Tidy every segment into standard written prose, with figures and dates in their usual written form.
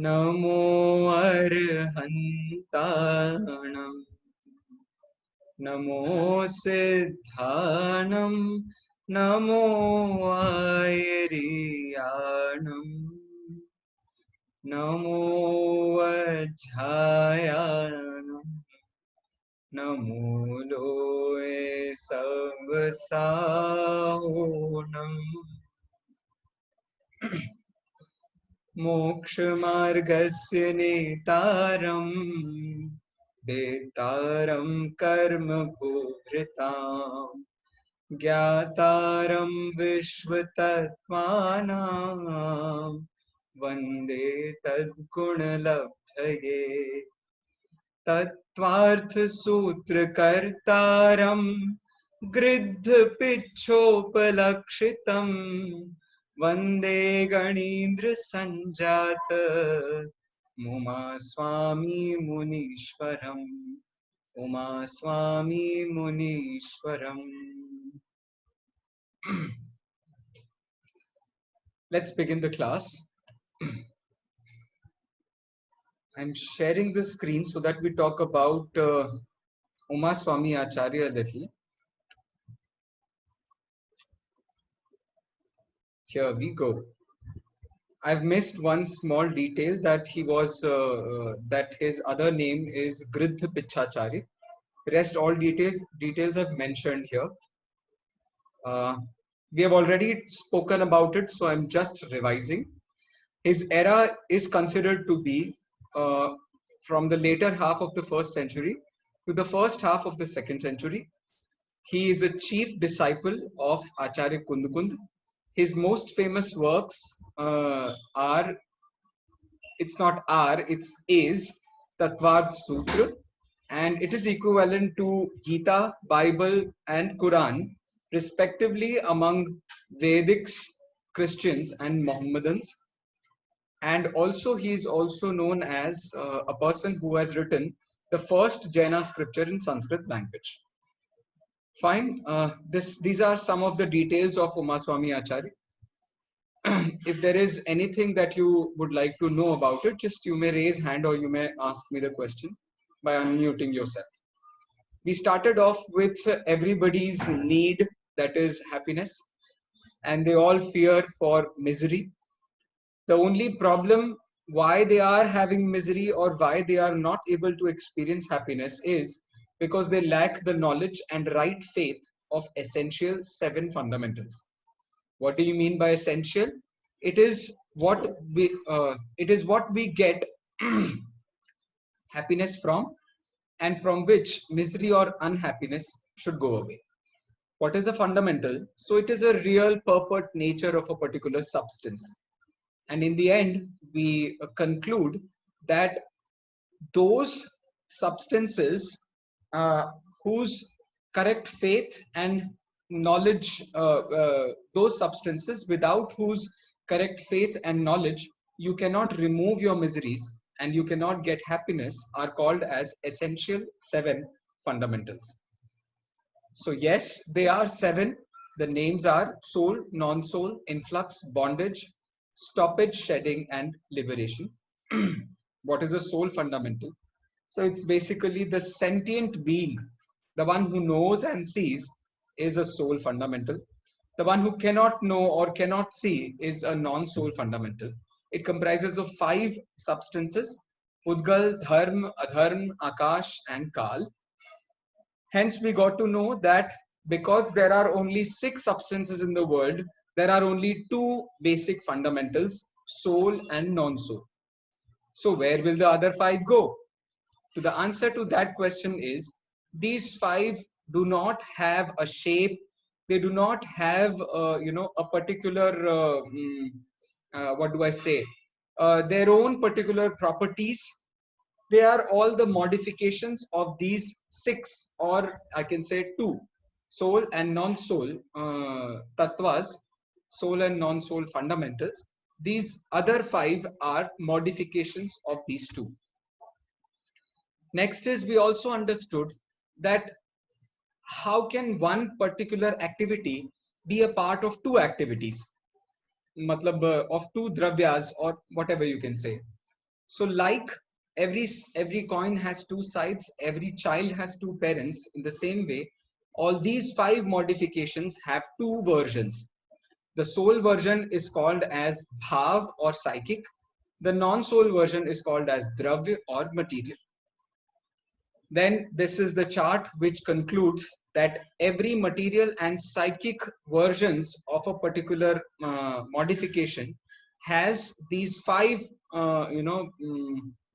नमो अर्हन्ताणम् नमो सिद्धाणम् नमो आयर्याणम् नमो वज्झायाणम् नमो लोये सवसाहोणम् मोक्षमार्गस्य नेतारम् वेत्तारं कर्म भूभृताम् ज्ञातारं विश्वतत्त्वानां वन्दे तद्गुणलब्धये तत्त्वार्थसूत्रकर्तारं गृध्रपिच्छोपलक्षितम् वन्दे गणीन्द्रसञ्जात मुमा स्वामी मुनीश्वरम् उमा स्वामी मुनीश्वरम्. Let's begin the class. I'm sharing the screen so that we talk about Uma Swami Acharya a little. Here we go. I've missed one small detail that he was that his other name is Gridh Pichachari. Rest all details I've mentioned here. We have already spoken about it, so I'm just revising. His era is considered to be from the later half of the 1st century to the first half of the 2nd century. He is a chief disciple of Acharya Kundukund. His most famous works are, it's not are, it's is Tattvarth Sutra, and it is equivalent to Gita, Bible, and Quran, respectively, among Vedics, Christians, and Mohammedans. And also, he is also known as a person who has written the first Jaina scripture in Sanskrit language. Fine. These are some of the details of Uma Swami Acharya. If there is anything that you would like to know about it, just you may raise hand or you may ask me the question by unmuting yourself. We started off with everybody's need, that is happiness, and they all fear for misery. The only problem why they are having misery or why they are not able to experience happiness is because they lack the knowledge and right faith of essential 7 fundamentals. What do you mean by essential? It is what we get happiness from, and from which misery or unhappiness should go away. What is a fundamental? So it is a real purport nature of a particular substance. And in the end, we conclude that those substances whose correct faith and knowledge, those substances without whose correct faith and knowledge you cannot remove your miseries and you cannot get happiness, are called as essential 7 fundamentals. So yes, they are 7. The names are soul, non-soul, influx, bondage, stoppage, shedding, and liberation. What is a soul fundamental? So it's basically the sentient being. The one who knows and sees is a soul fundamental. The one who cannot know or cannot see is a non-soul fundamental. It comprises of 5 substances: Udgal, Dharm, Adharm, Akash, and Kal. Hence, we got to know that because there are only 6 substances in the world, there are only 2 basic fundamentals: soul and non-soul. So where will the other 5 go? So the answer to that question is, these 5 do not have a shape. They do not have, a particular, what do I say, their own particular properties. They are all the modifications of these 6, or I can say 2, soul and non-soul tattvas, soul and non-soul fundamentals. These other 5 are modifications of these 2. Next is, we also understood that how can one particular activity be a part of 2 activities, matlab of 2 dravyas, or whatever you can say. So like every coin has two sides, every child has two parents, in the same way, all these five modifications have two versions. The soul version is called as bhav or psychic. The non-soul version is called as dravya or material. Then this is the chart which concludes that every material and psychic versions of a particular modification has these five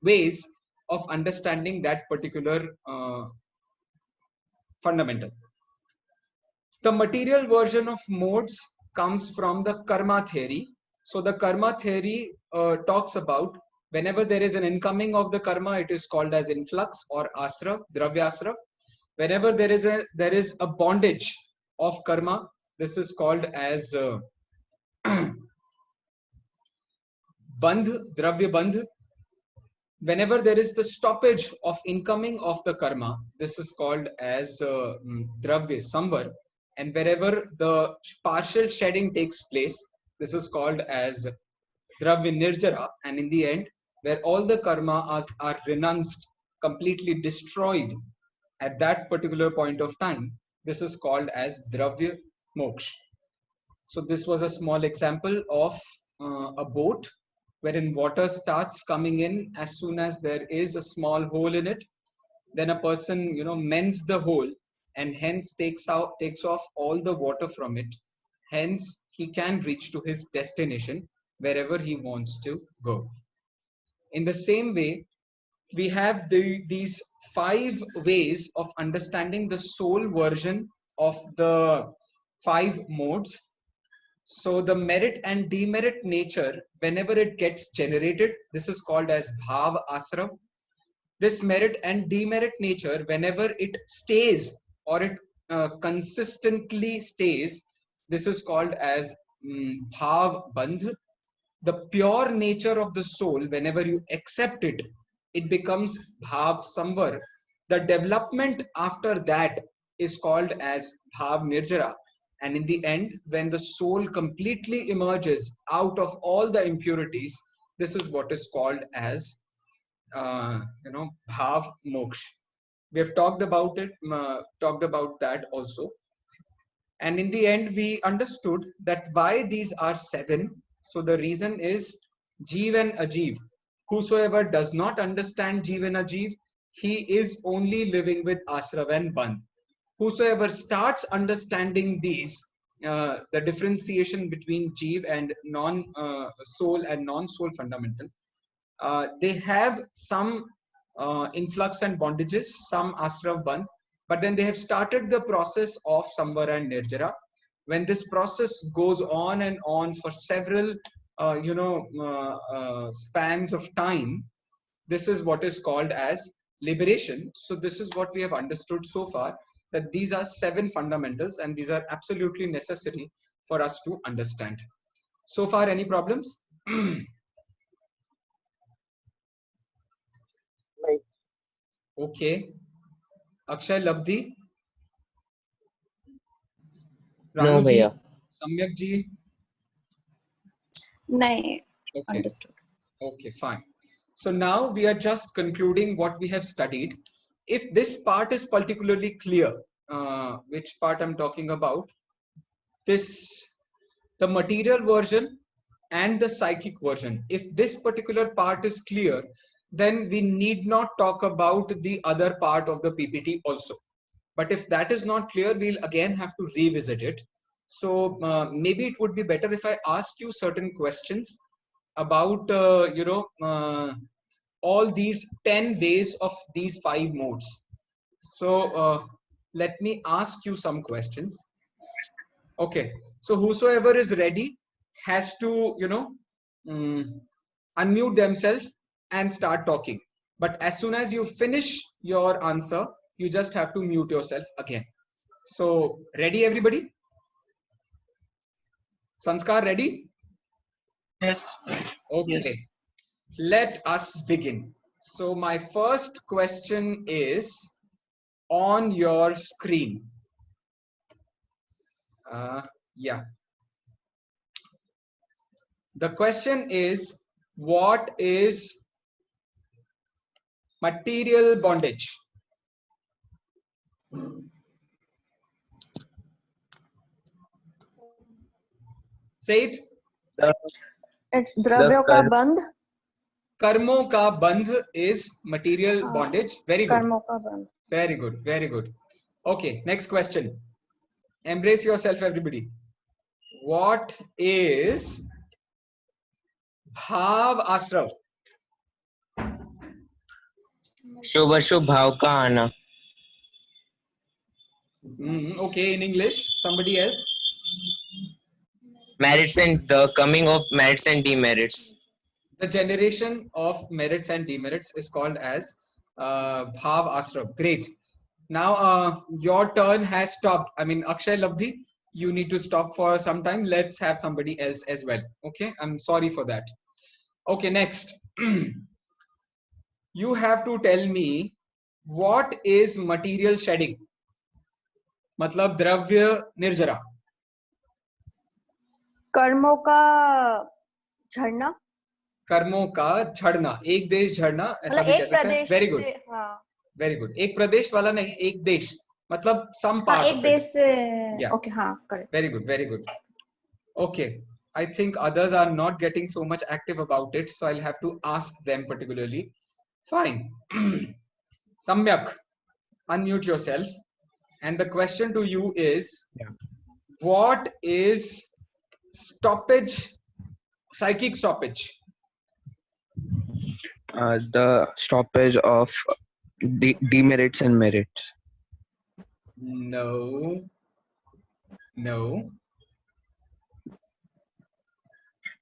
ways of understanding that particular fundamental. The material version of modes comes from the karma theory. So the karma theory talks about whenever there is an incoming of the karma, it is called as influx or asrav, dravyasrav. Whenever there is a bondage of karma, this is called as bandh, dravya bandh. Whenever there is the stoppage of incoming of the karma, this is called as dravya samvar. And wherever the partial shedding takes place, this is called as dravya nirjara. And in the end, where all the karma are renounced, completely destroyed at that particular point of time, this is called as dravya moksha. So this was a small example of a boat wherein water starts coming in as soon as there is a small hole in it. Then a person, mends the hole and hence takes off all the water from it. Hence, he can reach to his destination wherever he wants to go. In the same way, we have these five ways of understanding the soul version of the five modes. So the merit and demerit nature, whenever it gets generated, this is called as bhav asrav. This merit and demerit nature, whenever it stays or it consistently stays, this is called as bhav bandh. The pure nature of the soul, whenever you accept it, it becomes bhav samvar. The development after that is called as bhav nirjara. And in the end, when the soul completely emerges out of all the impurities, this is what is called as bhav moksha. We have talked about that also. And in the end, we understood that why these are seven. So the reason is Jeev and Ajeev. Whosoever does not understand Jeev and Ajeev, he is only living with Asrav and Bandh. Whosoever starts understanding these, the differentiation between Jeev and non-soul and non-soul fundamental, they have some influx and bondages, some Asrav Bandh, but then they have started the process of Samvar and Nirjara. When this process goes on and on for several, spans of time, this is what is called as liberation. So this is what we have understood so far, that these are seven fundamentals and these are absolutely necessary for us to understand. So far, any problems? Okay. Akshay, Labdhi? No, Ranu ji? भैया. Samyak ji? No. Okay. Understood. Okay, fine. So now we are just concluding what we have studied. If this part is particularly clear, which part I'm talking about, the material version and the psychic version, if this particular part is clear, then we need not talk about the other part of the PPT also. But if that is not clear, we'll again have to revisit it. So maybe it would be better if I ask you certain questions about all these 10 ways of these five modes. So let me ask you some questions. Okay, so whosoever is ready has to unmute themselves and start talking. But as soon as you finish your answer, you just have to mute yourself again. So ready, everybody? Sanskar, ready? Yes. Okay. Yes. Let us begin. So my first question is on your screen. Yeah. The question is, what is Material bondage. Say it. It's द्रव्यों का बंध. कर्मों का बंध is material bondage. Very good. कर्मों का बंध. Very good. Very good. Okay, next question. Embrace yourself, everybody. What is bhav ashrav? शुभ अशुभ भाव का आना. Okay, in English. Somebody else? Merits and the coming of merits and demerits. The generation of merits and demerits is called as bhav ashrav. Great. Now your turn has stopped. I mean, Akshay, Labdhi, you need to stop for some time. Let's have somebody else as well. Okay, I'm sorry for that. Okay, next. You have to tell me what is material shedding. मतलब द्रव्य निर्जरा. कर्मों का झड़ना. कर्मों का झड़ना. एक देश झड़ना ऐसा भी कह सकते हैं. Very good. Very good. एक प्रदेश वाला नहीं, एक देश मतलब some part एक of देश से. Yeah. Okay, हाँ, correct. Very good. Very good. Okay. I think others are not getting so much active about it, so I'll have to ask them particularly. Fine. Samyak, unmute yourself. And the question to you is, what is stoppage, psychic stoppage? The stoppage of demerits and merits. No. No.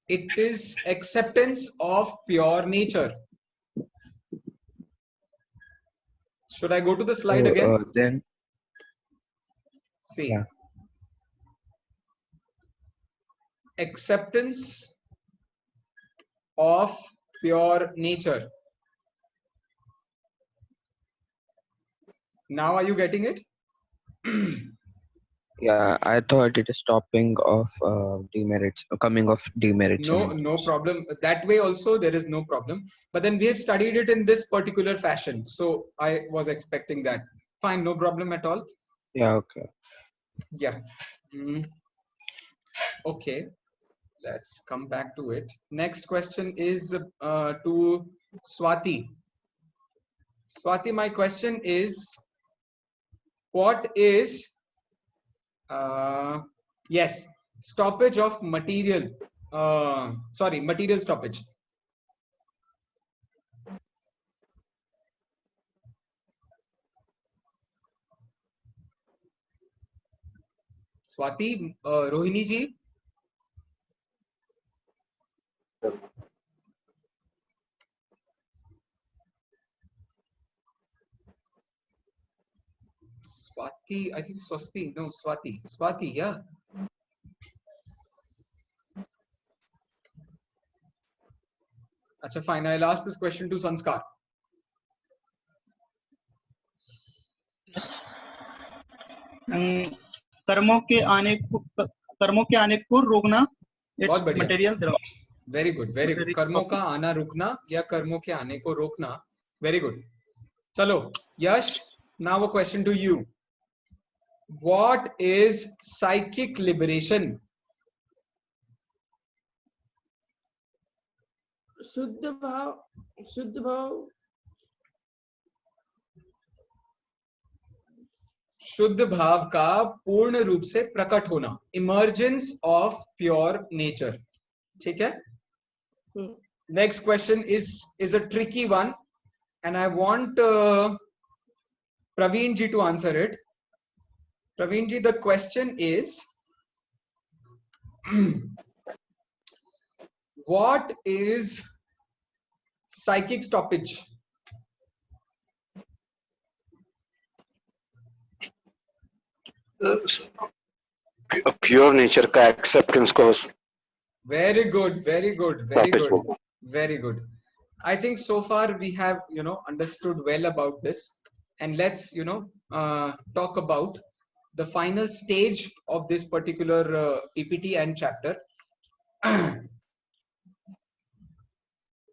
It is acceptance of pure nature. Should I go to the slide again? Then See. Yeah. Acceptance of pure nature. Now are you getting it? yeah, I thought it is stopping of demerits, coming of demerits. No problem. That way also there is no problem. But then we have studied it in this particular fashion. So I was expecting that. Fine, no problem at all. Yeah, okay. Yeah. Okay. Let's come back to it. Next question is to Swati. Swati, my question is, what is yes, stoppage of material, material stoppage. Swati, Rohini ji. Swati, I think Swasti, no, Swati, yeah. Acha, fine, I'll ask this question to Sanskar. कर्मों के आने को रोकना. बहुत बढ़िया. Material द्रव्य. Very good, very good. कर्मों का आना रुकना या कर्मों के आने को रोकना. Very good. चलो, Yash, now a question to you. What is psychic liberation? शुद्ध भाव शुद्ध भाव का पूर्ण रूप से प्रकट होना. Emergence of pure nature. ठीक है? Next question is a tricky one, and I want Praveen ji to answer it. Praveen ji, the question is, what is psychic stoppage? Pure nature का एक्सेप्टेंस को. Very good, very good, very good, very good. I think so far we have understood well about this, and let's talk about the final stage of this particular PPT and chapter.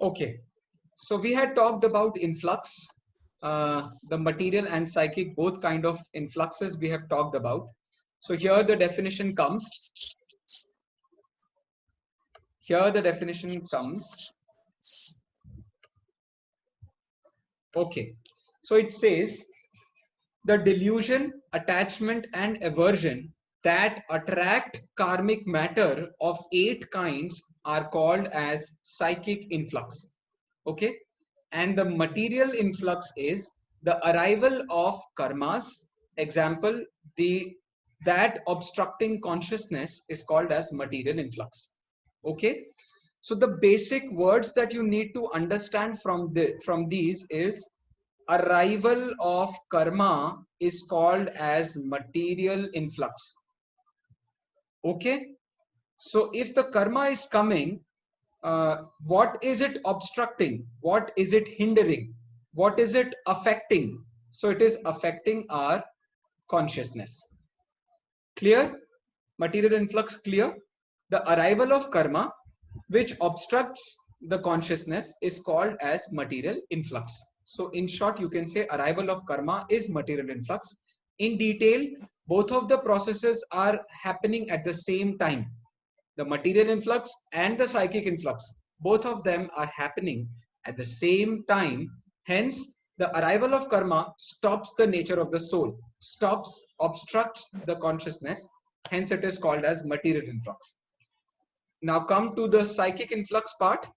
Okay, so we had talked about influx, the material and psychic, both kind of influxes we have talked about. So here the definition comes. Here the definition comes. Okay. So it says the delusion, attachment, and aversion that attract karmic matter of 8 kinds are called as psychic influx. Okay. And the material influx is the arrival of karmas. Example, that obstructing consciousness is called as material influx. Okay. So the basic words that you need to understand from these is arrival of karma is called as material influx. Okay. So if the karma is coming, what is it obstructing? What is it hindering? What is it affecting? So it is affecting our consciousness. Clear? Material influx clear? The arrival of karma which obstructs the consciousness is called as material influx. So in short, you can say arrival of karma is material influx. In detail, both of the processes are happening at the same time. The material influx and the psychic influx, both of them are happening at the same time. Hence, the arrival of karma stops the nature of the soul, obstructs the consciousness. Hence, it is called as material influx. Now come to the psychic influx part.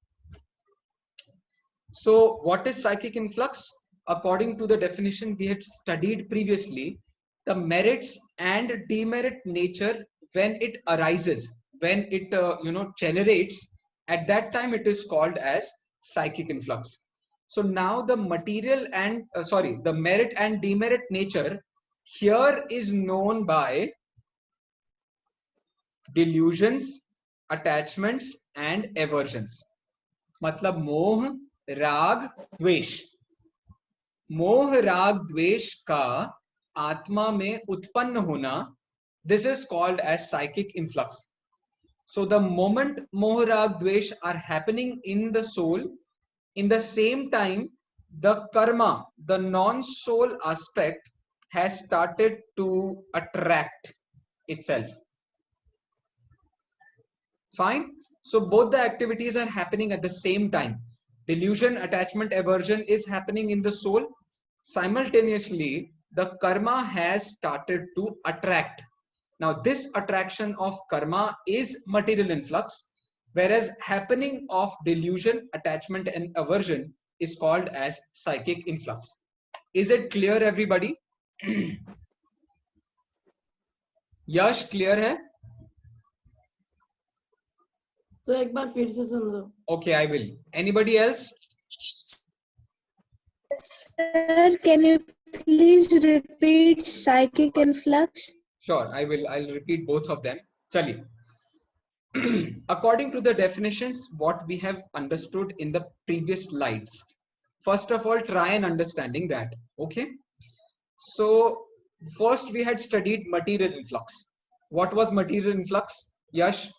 So what is psychic influx? According to the definition we had studied previously, the merits and demerit nature when it arises, when it generates, at that time it is called as psychic influx. So now the material and the merit and demerit nature here is known by delusions, attachments and aversions. मतलब मोह, राग, द्वेष. मोह, राग, द्वेष का आत्मा में उत्पन्न होना, this is called as psychic influx. So the moment moh, rag, dvesh are happening in the soul, in the same time the karma, the non-soul aspect, has started to attract itself. Fine. So both the activities are happening at the same time. Delusion, attachment, aversion is happening in the soul. Simultaneously, the karma has started to attract. Now, this attraction of karma is material influx, whereas happening of delusion, attachment, and aversion is called as psychic influx. Is it clear, everybody? Yash, clear hai? So एक बार फिर से समझो. Okay, I will. Anybody else? Sir, can you please repeat psychic influx? Sure, I will. I'll repeat both of them. Chali. According to the definitions, what we have understood in the previous slides. First of all, try and understanding that. Okay. So first we had studied material influx. What was material influx? Yash?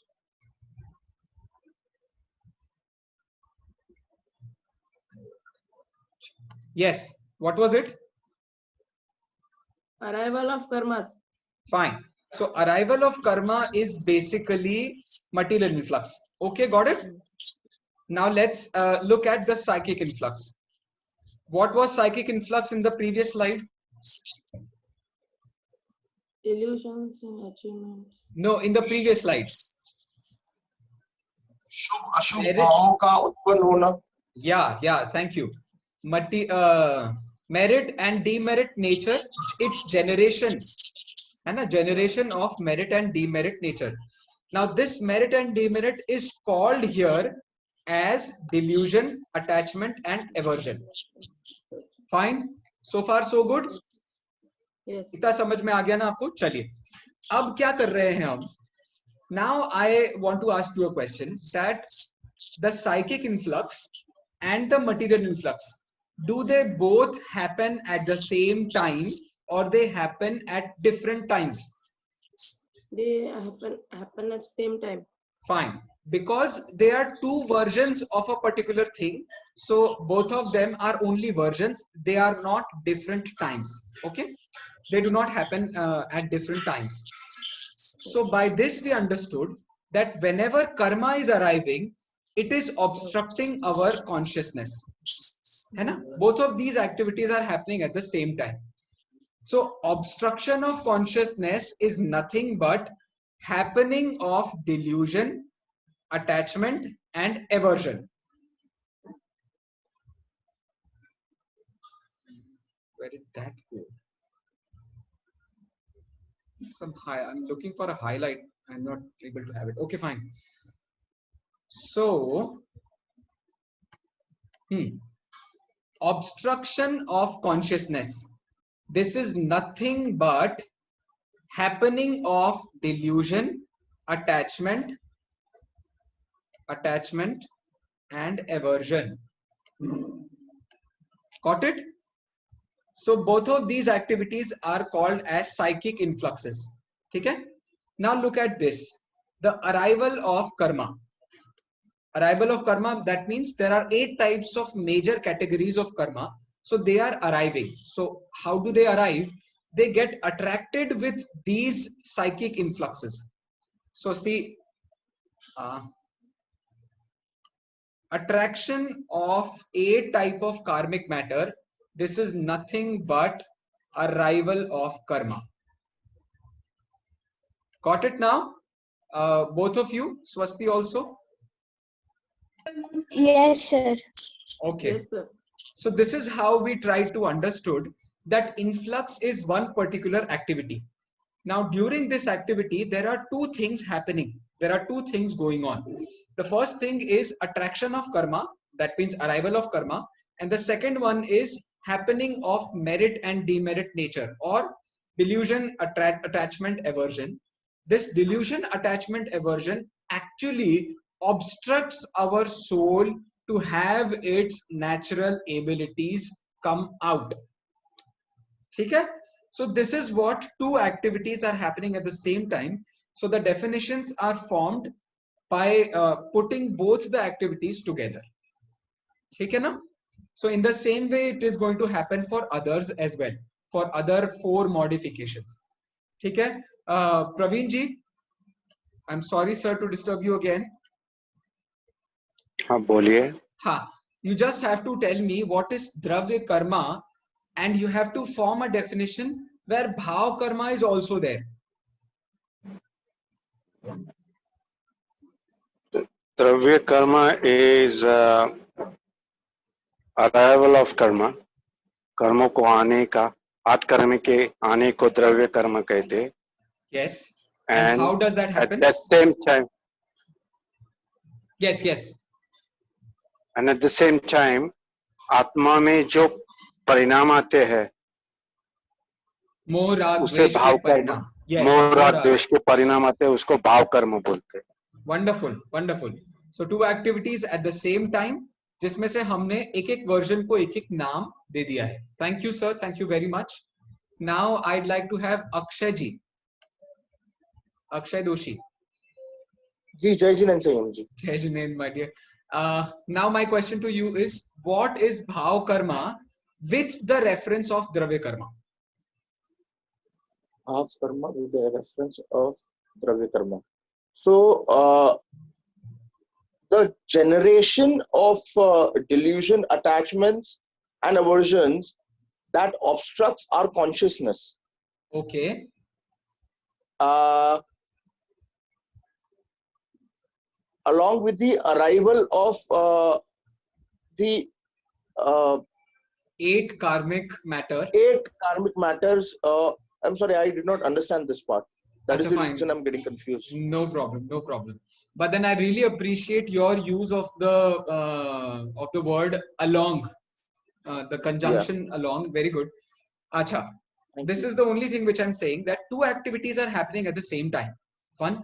Yes. What was it? Arrival of karmas. Fine. So arrival of karma is basically material influx. Okay, got it? Now let's look at the psychic influx. What was psychic influx in the previous slide? Illusions and achievements. No, in the previous slide. शुभ अशुभ भावों का उत्पन्न होना. Yeah, thank you. Merit and demerit nature, its generation, and a generation of merit and demerit nature. Now this merit and demerit is called here as delusion, attachment and aversion. Fine. So far so good. Yes. इतना समझ में आ गया ना आपको? चलिए अब क्या कर रहे हैं हम? Now I want to ask you a question that the psychic influx and the material influx, do they both happen at the same time or they happen at different times? They happen at same time. Fine. because they are two versions of a particular thing. So both of them are only versions. They are not different times. Okay, they do not happen at different times. So by this we understood that whenever karma is arriving, it is obstructing our consciousness. है ना? Both of these activities are happening at the same time. So obstruction of consciousness is nothing but happening of delusion, attachment, and aversion. Where did that go? I'm looking for a highlight. I'm not able to have it. Okay, fine. So, obstruction of consciousness. This is nothing but happening of delusion, attachment, and aversion. Got it? So both of these activities are called as psychic influxes. Okay? Now look at this. The arrival of karma. Arrival of karma, that means there are 8 types of major categories of karma. So they are arriving. So how do they arrive? They get attracted with these psychic influxes. So see, attraction of a type of karmic matter. This is nothing but arrival of karma. Got it now? Both of you, Swasti also? Yes, sir. Okay. Yes, sir. So this is how we try to understood that influx is one particular activity. Now during this activity, there are 2 things happening. There are 2 things going on. The first thing is attraction of karma, that means arrival of karma. And the second one is happening of merit and demerit nature, or delusion, attachment, aversion. This delusion, attachment, aversion actually obstructs our soul to have its natural abilities come out. Okay? So this is what 2 activities are happening at the same time. So the definitions are formed by putting both the activities together. Okay, na? So in the same way, it is going to happen for others as well, for other 4 modifications. Okay? Praveen ji, I'm sorry, sir, to disturb you again. हाँ बोलिए. You just have to tell me what is dravya karma, and you have to form a definition where bhav karma is also there. Dravya karma is arrival of karma. कर्मों को आने का, आत्कर्म के आने को द्रव्य कर्म कहते. Yes. And how does that happen? At the same time. Yes, yes. And at the same time, आत्मा में जो परिणाम आते हैं, मोह राग उसे द्वेष भाव के परिणाम. Yes, मोह राग द्वेष के परिणाम आते हैं, उसको भाव कर्म बोलते हैं. Wonderful, wonderful. So 2 activities at the same time, जिसमें से हमने एक वर्जन को एक नाम दे दिया है. Thank you, sir. Thank you very much. Now I'd like to have Akshay ji. Akshay Doshi. जी जय जिनेन्द्र संयम जी. Jai Jineन्द्र, my dear. Now my question to you is, what is bhav karma with the reference of dravya karma? Bhav karma with the reference of dravya karma. So the generation of delusion, attachments, and aversions that obstructs our consciousness. Okay. Along with the arrival of the 8 karmic matter. 8 karmic matters. I'm sorry, I did not understand this part. That Achha, is the fine. reason I'm getting confused. No problem, no problem. But then I really appreciate your use of the word along, the conjunction along. Very good. Acha. This is the only thing which I'm saying, that 2 activities are happening at the same time. One,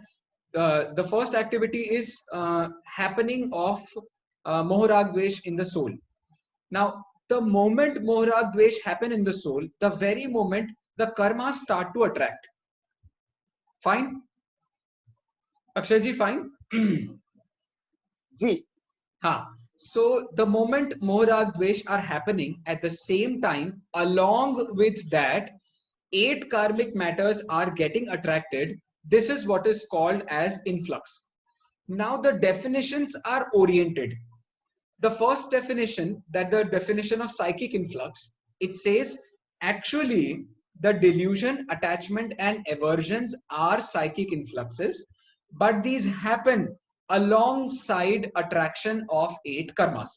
the first activity is happening of moh rag dvesh in the soul. Now, the moment moh rag dvesh happen in the soul, the very moment the karmas start to attract. Fine? Akshay ji, fine? Ji. So the moment Moh Rag Dvesh are happening at the same time, along with that, 8 karmic matters are getting attracted. This is what is called as influx. Now the definitions are oriented. The first definition, that the definition of psychic influx, it says actually the delusion, attachment and aversions are psychic influxes, but these happen alongside attraction of 8 karmas.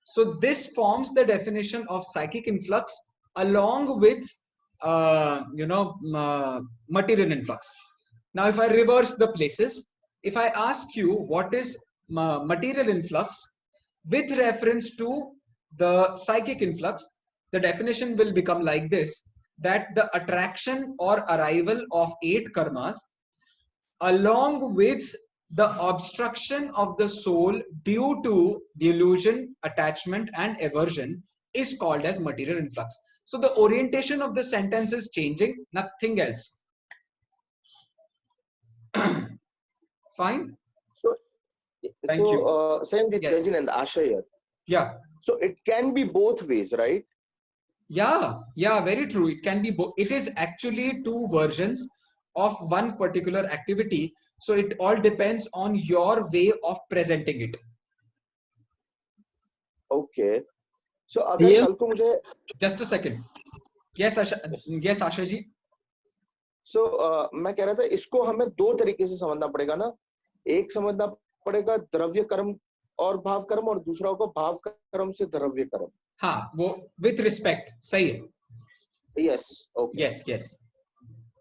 So this forms the definition of psychic influx along with material influx. Now if I reverse the places, if I ask you what is material influx with reference to the psychic influx, the definition will become like this, that the attraction or arrival of 8 karmas along with the obstruction of the soul due to delusion, attachment and aversion is called as material influx. So the orientation of the sentence is changing, nothing else. Fine. Thank you. Saying the Yes. Jajin and Asha here. Yeah. So it can be both ways, right? Yeah, very true. It can be both. It is actually 2 versions of one particular activity. So it all depends on your way of presenting it. Okay. So अगर Yes. कल को मुझे Just a second. Yes, Asha. Yes, Asha ji. So मैं कह रहा था इसको हमें 2 तरीके से समझना पड़ेगा ना. एक समझना पड़ेगा द्रव्य कर्म और भाव कर्म, और दूसरा होगा भाव कर्म से द्रव्य कर्म. हाँ, वो with respect. सही है. Yes. Okay. Yes.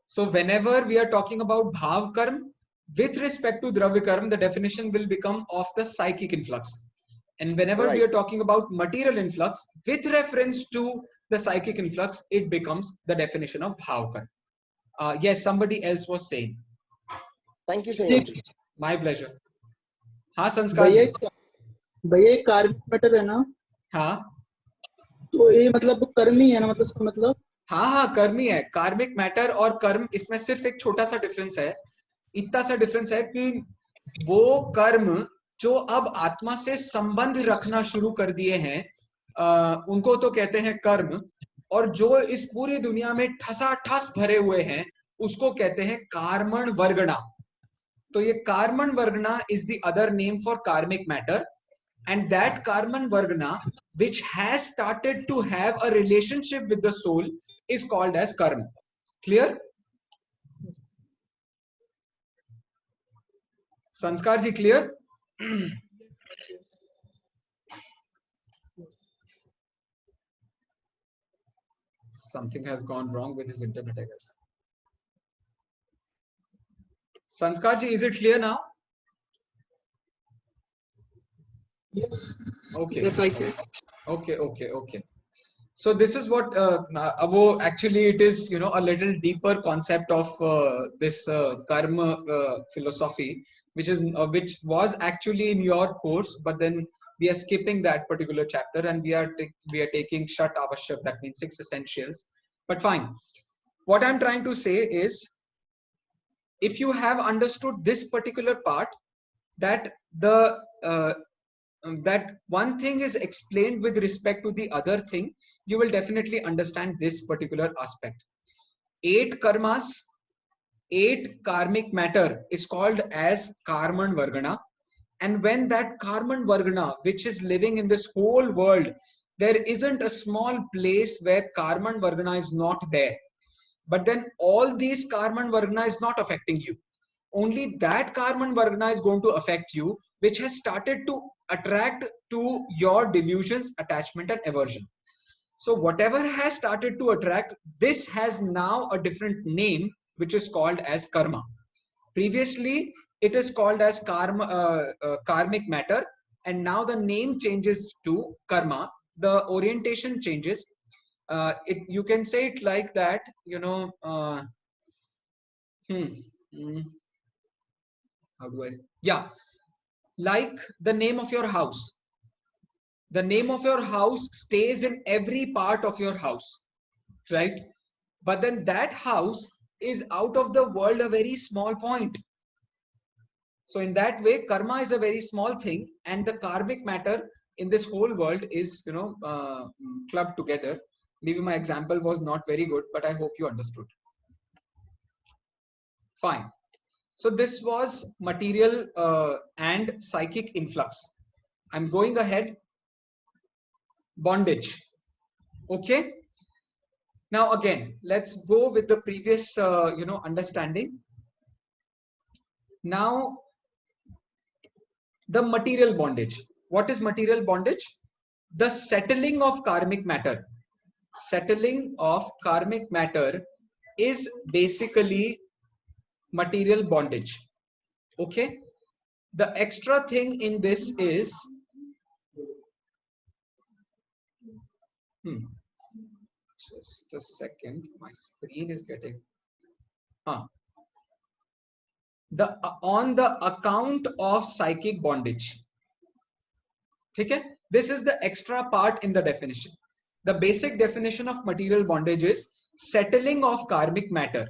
So whenever we are talking about bhav karm, with respect to dravya karm, the definition will become of the psychic influx. And whenever we are talking about material influx, with reference to the psychic influx, it becomes the definition of bhav karm. Yes, somebody else was saying. Thank you, Sayam ji. My pleasure. हाँ संस्कार जी. भैया कार्मिक matter है ना, हाँ तो ये मतलब कर्म ही है ना, मतलब इसका मतलब. हाँ कर्म ही है. कार्मिक मैटर और कर्म, इसमें सिर्फ एक छोटा सा डिफरेंस है. इतना सा डिफरेंस है कि वो कर्म जो अब आत्मा से संबंध रखना शुरू कर दिए हैं, उनको तो कहते हैं कर्म, और जो इस पूरी दुनिया में ठसाठस भरे हुए हैं उसको कहते हैं कार्मण वर्गणा. तो ये कार्मण वर्गणा is the other name for karmic matter, and that karman vargana which has started to have a relationship with the soul is called as karma. Clear? Sanskar ji, clear? Something has gone wrong with his internet, I guess. Sanskar ji, is it clear now? Yes. Okay. Yes, I see. Okay. So this is what actually it is, a little deeper concept of this karma philosophy, which was actually in your course, but then we are skipping that particular chapter and we are taking Shat Avashyak, that means 6 essentials. But fine. What I'm trying to say is, if you have understood this particular part, that that one thing is explained with respect to the other thing, you will definitely understand this particular aspect. 8 karmas, 8 karmic matter is called as karman vargana. And when that karman vargana, which is living in this whole world, there isn't a small place where karman vargana is not there. But then all these karman vargana is not affecting you. Only that karman vargana is going to affect you, which has started to attract to your delusions, attachment and aversion. So whatever has started to attract, this has now a different name, which is called as karma. Previously, it is called as karmic matter, and now the name changes to karma. The orientation changes. You can say it like that, how do I say? Yeah, like the name of your house. The name of your house stays in every part of your house, right? But then that house is out of the world a very small point. So in that way, karma is a very small thing, and the karmic matter in this whole world is, clubbed together. Maybe my example was not very good, but I hope you understood. Fine. So this was material and psychic influx. I'm going ahead. Bondage. Okay. Now again, let's go with the previous, understanding. Now, the material bondage. What is material bondage? The settling of karmic matter. Settling of karmic matter is basically material bondage. Okay. The extra thing in this is just a second, my screen is getting on the account of psychic bondage. Okay, this is the extra part in the definition. The basic definition of material bondage is settling of karmic matter.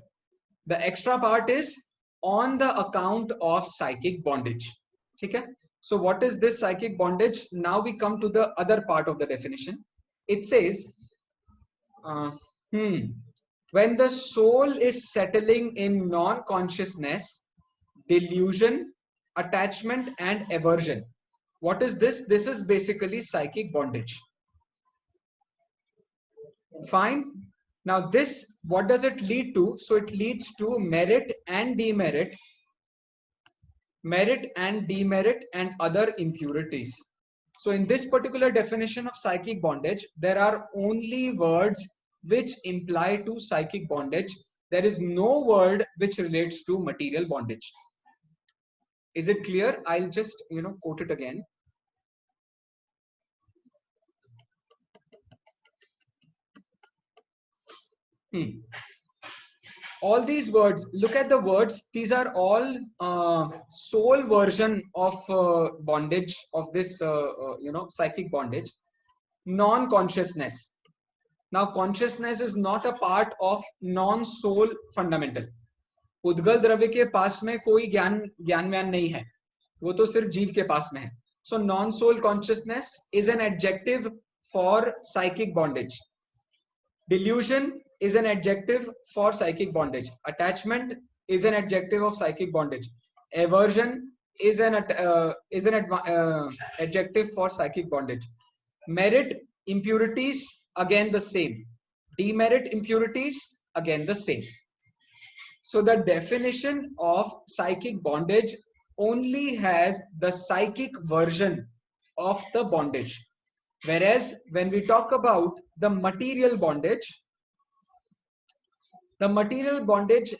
The extra part is on the account of psychic bondage. Okay, so what is this psychic bondage? Now we come to the other part of the definition. It says when the soul is settling in non-consciousness, delusion, attachment, and aversion. What is this? This is basically psychic bondage. Fine. Now this, what does it lead to? So it leads to merit and demerit, and other impurities. So in this particular definition of psychic bondage, there are only words which imply to psychic bondage. There is no word which relates to material bondage. Is it clear? I'll just, quote it again. All these words, look at the words. These are all soul version of bondage, of this, psychic bondage. Non-consciousness. Now, consciousness is not a part of non-soul fundamental. उद्गल द्रव्य के पास में कोई ज्ञान नहीं है, वो तो सिर्फ जीव के पास में है. So non-soul consciousness is an adjective for psychic bondage. Delusion is an adjective for psychic bondage. Attachment is an adjective of psychic bondage. Aversion is an adjective for psychic bondage. Merit, impurities, again the same. Demerit, impurities, again the same. So the definition of psychic bondage only has the psychic version of the bondage. Whereas when we talk about the material bondage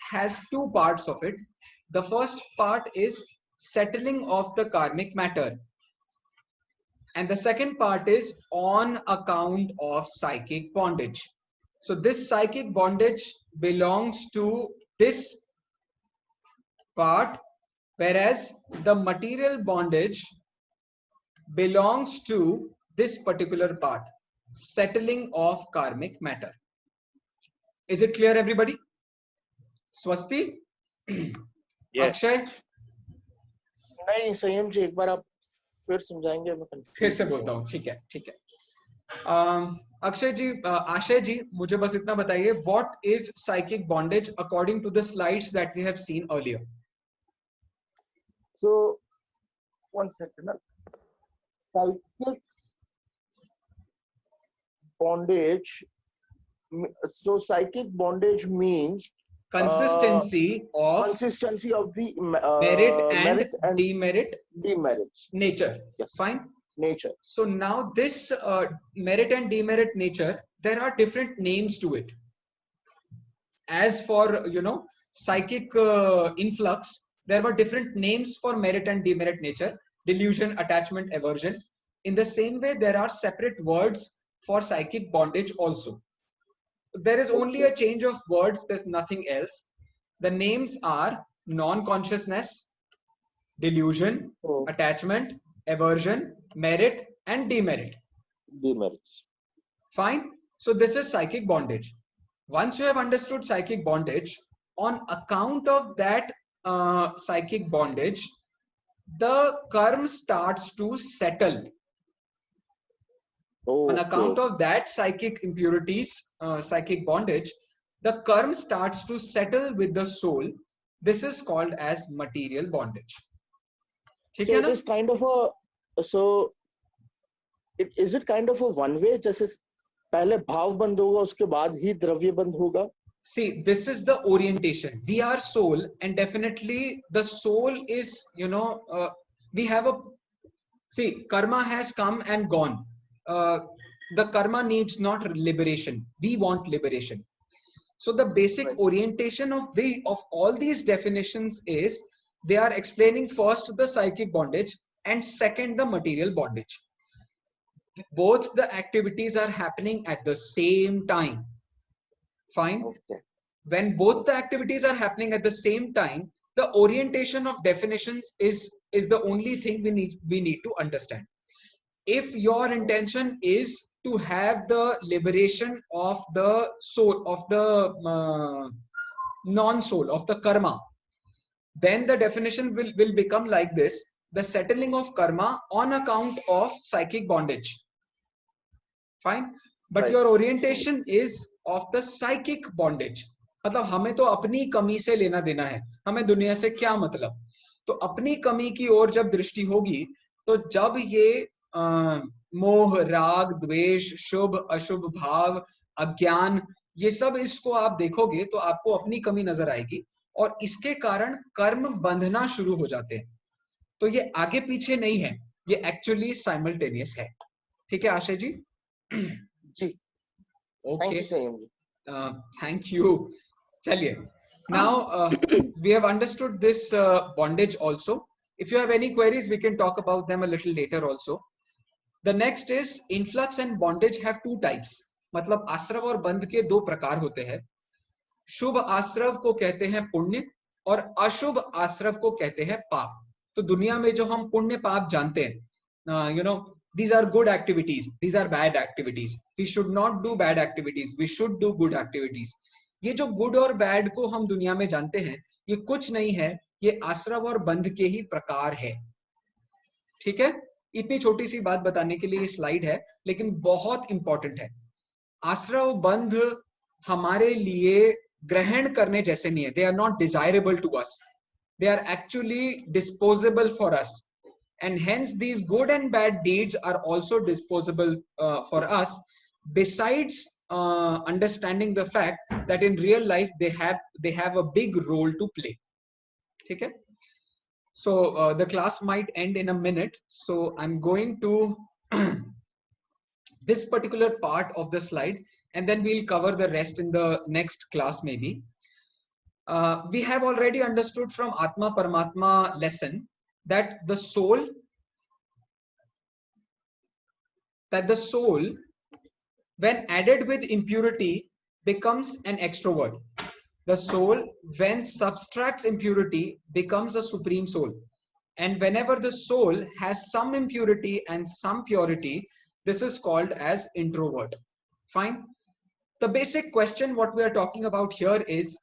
has two parts of it. The first part is settling of the karmic matter. And the second part is on account of psychic bondage. So this psychic bondage belongs to this part, whereas the material bondage belongs to this particular part, settling of karmic matter. Is it clear, everybody? Swasti? Yes. Akshay? नहीं संयम जी, एक बार आप फिर समझाएंगे? मैं फिर से बोलता हूँ. ठीक है. अक्षय जी, आशय जी, मुझे बस इतना बताइए, what is psychic bondage according to the slides that we have seen earlier? So, one second. Psychic bondage. So psychic bondage means consistency of the merit and demerits nature. Yes. Fine. Nature. So now this merit and demerit nature, there are different names to it. As for psychic influx, there were different names for merit and demerit nature: delusion, attachment, aversion. In the same way, there are separate words for psychic bondage also. There is only a change of words, there's nothing else. The names are non-consciousness, delusion, attachment, aversion, merit, and demerit. Demerits. Fine. So this is psychic bondage. Once you have understood psychic bondage, on account of that psychic bondage, the karma starts to settle. On account of that psychic impurities, psychic bondage, the karma starts to settle with the soul. This is called as material bondage. So it is kind of a, so is it kind of a one way, जैसे पहले भाव बंद होगा उसके बाद ही द्रव्य बंद होगा? See, this is the orientation. We are soul, and definitely the soul is, we have a, see, karma has come and gone. The karma needs not liberation. We want liberation. So the basic orientation of all these definitions is they are explaining first the psychic bondage and second the material bondage. Both the activities are happening at the same time. Fine. Okay. When both the activities are happening at the same time, the orientation of definitions is the only thing we need to understand. If your intention is to have the liberation of the soul, of the non-soul, of the karma, then the definition will become like this: the settling of karma on account of psychic bondage. Fine. But Right. your orientation is of the psychic bondage. मतलब हमें तो अपनी कमी से लेना देना है, हमें दुनिया से क्या मतलब. तो अपनी कमी की ओर जब दृष्टि होगी, तो जब ये मोह, राग, द्वेष, शुभ अशुभ भाव, अज्ञान, ये सब इसको आप देखोगे तो आपको अपनी कमी नजर आएगी और इसके कारण कर्म बंधना शुरू हो जाते हैं. तो ये आगे पीछे नहीं है, ये एक्चुअली साइमल्टेनियस है. ठीक है आशय जी? जी. Okay. Thank you. चलिए. Now we have understood this bondage also. If you have any queries, we can talk about them a little later also. The next is influx and bondage have two types. मतलब आश्रव और बंध के दो प्रकार होते हैं. शुभ आश्रव को कहते हैं पुण्य और अशुभ आश्रव को कहते हैं पाप. तो दुनिया में जो हम पुण्य पाप जानते हैं, these are good activities, these are bad activities. We should not do bad activities, we should do good activities. ये जो गुड और बैड को हम दुनिया में जानते हैं, ये कुछ नहीं है, ये आश्रव और बंध के ही प्रकार है. ठीक है? इतनी छोटी सी बात बताने के लिए ये स्लाइड है, लेकिन बहुत इंपॉर्टेंट है. आश्रव बंध हमारे लिए ग्रहण करने जैसे नहीं है. They are not desirable to us. They are actually disposable for us. And hence these good and bad deeds are also disposable for us, besides understanding the fact that in real life they have a big role to play. Okay? So the class might end in a minute, so I'm going to this particular part of the slide, and then we'll cover the rest in the next class maybe. We have already understood from Atma Paramatma lesson that the soul, when added with impurity, becomes an extrovert. The soul, when subtracts impurity, becomes a supreme soul. And whenever the soul has some impurity and some purity, this is called as introvert. Fine. The basic question what we are talking about here is